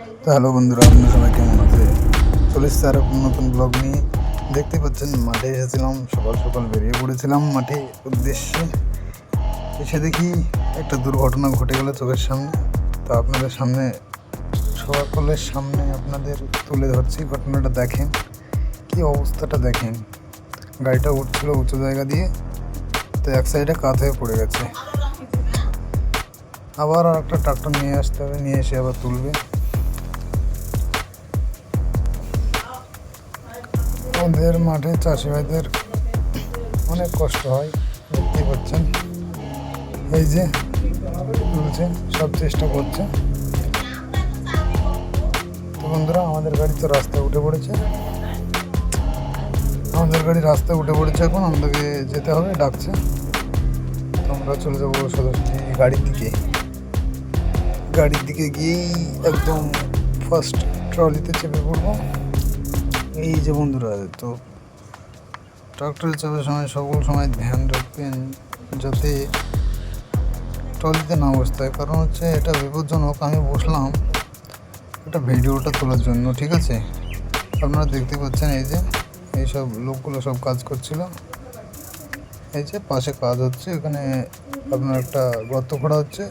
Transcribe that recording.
তো হ্যালো বন্ধুরা, আপনার সবাই কেমন আছে? চলে এসেছে আর একটা নতুন ব্লগ নিয়ে। দেখতে পাচ্ছেন মাঠে এসেছিলাম, সকাল সকাল বেরিয়ে পড়েছিলাম মাঠে উদ্দেশ্যে। এসে দেখি একটা দুর্ঘটনা ঘটে গেল চোখের সামনে। তো আপনাদের সামনে, সকলের সামনে আপনাদের তুলে ধরছি। ঘটনাটা দেখেন, কি অবস্থাটা দেখেন। গাড়িটা উঠছিল উঁচু জায়গা দিয়ে, তো এক সাইডে কাত হয়ে পড়ে গেছে। আবার আর একটা ট্রাক্টর নিয়ে আসতে হবে, নিয়ে এসে আবার তুলবে। আমাদের মাঠে চাষি ভাইদের অনেক কষ্ট হয়, দেখতে পাচ্ছেন। এই যে তুলছে, সব চেষ্টা করছে। তো বন্ধুরা, আমাদের গাড়ি তো রাস্তায় উঠে পড়েছে। এখন আমাদেরকে যেতে হবে, ডাকছে। তো আমরা চলে যাবো সোজাসুজি গাড়ির দিকে গিয়েই একদম ফার্স্ট ট্রলিতে চেপে পড়বো। এই যে বন্ধুরা, তো ট্রাক্টরে চাপের সময় সকল সময় ধ্যান রাখবেন যাতে ট্রলিতে না বসতে হয়, কারণ হচ্ছে এটা বিপজ্জনক। আমি বসলাম এটা ভিডিওটা তোলার জন্য, ঠিক আছে? আপনারা দেখতে পাচ্ছেন এই যে এইসব লোকগুলো সব কাজ করছিল। এই যে পাশে কাজ হচ্ছে, এখানে আপনার একটা গর্ত খোঁড়া হচ্ছে।